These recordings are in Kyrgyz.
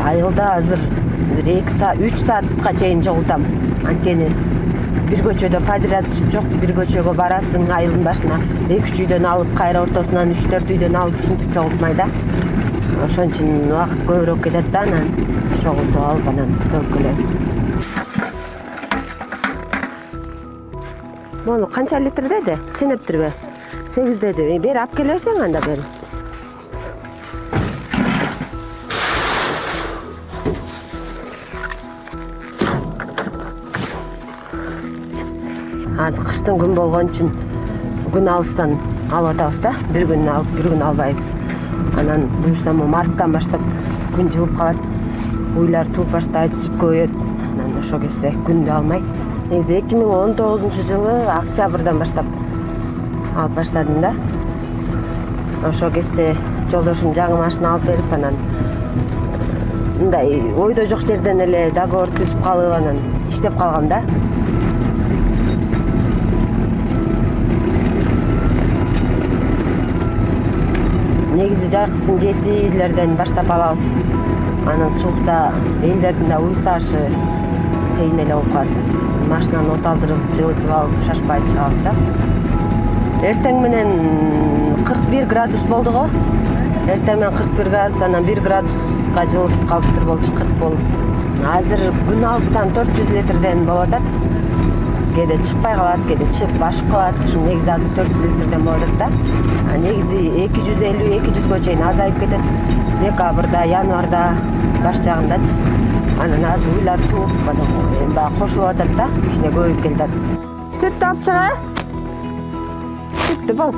айылда азыр бир 2-3 саатка чейин жогултам. Анткени бир көчөдө подряд сүт жок, бир көчөгө барасың айылдын башына 2-3 үйдөн алып, кайра ортосунан 3-4 үйдөн алып ушинтип жогултмай да. Ошон үчүн убакыт көбүрөөк кетет да, анан чогултуп алып анан төрүп келебиз. Мону канча литр деди? Сенептирби? 8 деди. Бери алып келе берсең анда бери. Азыр кыштын күн болгон үчүн күн алыстан алып атабыз да. Бир күн алып, бир күн албайбыз. Анан буюрса марттан баштап күн жылып калат. Уйлар тууп баштайт, сүт көбөйөт. Анан ошол кезде күндү алмай. Негизи 2019-жылы октябрдан баштап алып баштадым да. Ошол кезде жолдошум жаңы машина алып берип, анан мындай ойдо жок жерден эле договор түзүп калып, анан иштеп калгам да. Негизи жайкысын 7-лерден баштап алабыз. Анан суукта элдердин да уй саашы кыйын эле болуп калат. Машинаны оталдырып, жылытып алып, шашпай чыгабыз да. Эртең менен 41 градус болду го. Эртең менен 41 градус, анан 1 градуска жылытып калыптыр болчу, 40 болуп. Азыр күн алыстан 400 литрден болуп атат. Кээде чыкпай калат, кээде чыгып ашып калат. Ушун негизи азыр 400 литрден болуп атат да. Негизи 250-200 чейин азайып кетет. Декабрда, январда баш жагындачы. Анан азыр уйлар тууп, анан баягы кошулуп атат да, кичине көбөйүп келатат. Сүттү алып чыга. Сүттү бол.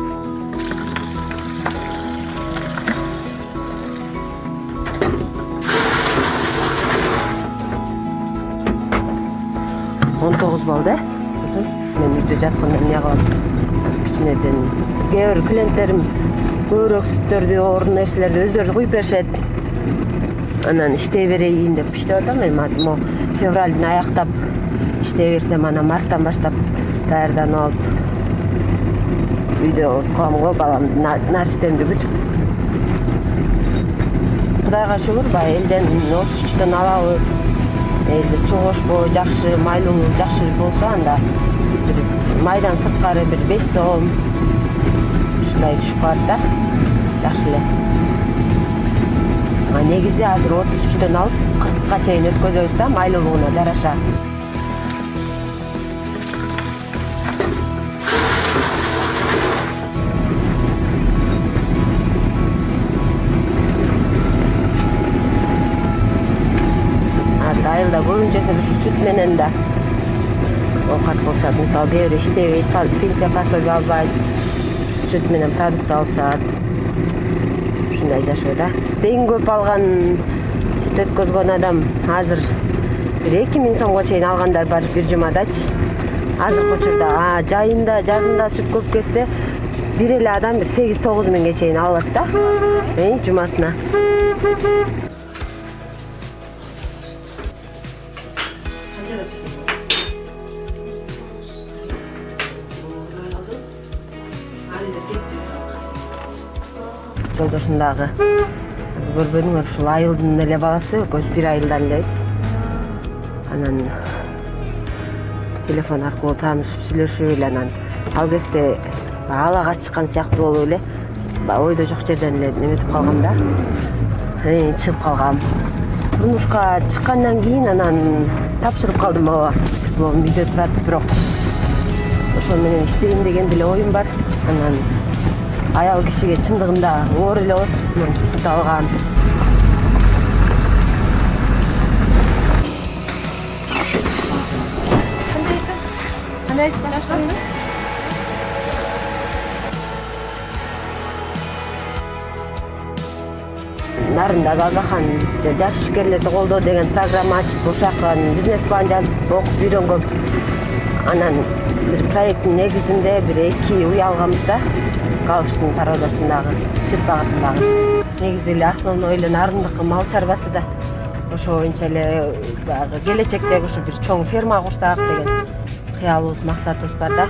Он 9 болду. Мен үйдө жатканда эмне кылам? Азыр кичинеден кээ бир клиенттерим көбүрөөк сүттөрдү, орун нерселерди өздөрү куюп беришет. Анан иштей берейин деп иштеп атам. Мен азыр февралдын аяктап иштей берсем, анан марттан баштап даярданып алып үйдө кылам го, баламдын наристемди күтүп. Кудайга шүгүр, баягы элден 33төн алабыз. Элде согошпо жакшы, майлуулуу жакшы болсо, анда бир майдан сырткары бир 5 сом ушундай түшүп калат да. Жакшы эле. Негизи азыр 33төн алып 40ка чейин өткөзөбүз да, майлуулугуна жараша. Айылда көбүнчөсү ушу сүт менен да оокат кылышат. Мисалы кээ бир иштебейт, пенсия пособие албайт, сүт менен продукт алышат. Ушундай жашоо да. Эң көп алган сүт өткөзгөн адам азыр 2000 сомго чейин алгандар бар бир жумадачы. Азыркы учурда жайында, жазында сүт көп кезде бир эле адам 8-9 миңге чейин алат да. Жумасына. Жолдошум дагы азыр көрбөдүңөр, ушул айылдын эле баласы, экөөбүз бир айылдан элебиз. Анан телефон аркылуу таанышып сүйлөшүп эле, анан ал кезде алага чыккан сыяктуу болуп эле, ойдо жок жерден эле неметип калгам да. Чыгып калгам. Турмушка чыккандан кийин анан тапшырып калдым бабага. Диплом үйдө турат, бирок ошол менен иштейин деген деле оюм бар. Анан аял кишиге чындыгында оор эле болот, мен сүт алган. Кандай жашадың? Нарында Балбахан жаш ишкерлерди колдоо деген программа ачып, ошакка бизнес план жазып окуп үйрөнгөм. Анан бир проекттин негизинде бир 2 уй алганбыз да. Калыштын тарабасындагы сүт багатындагы. Негизи эле основной эле нарындыкы мал чарбасы да. Ошо боюнча эле баягы келечектеги ушу бир чоң ферма курсак деген кыялыбыз, максатыбыз бар да.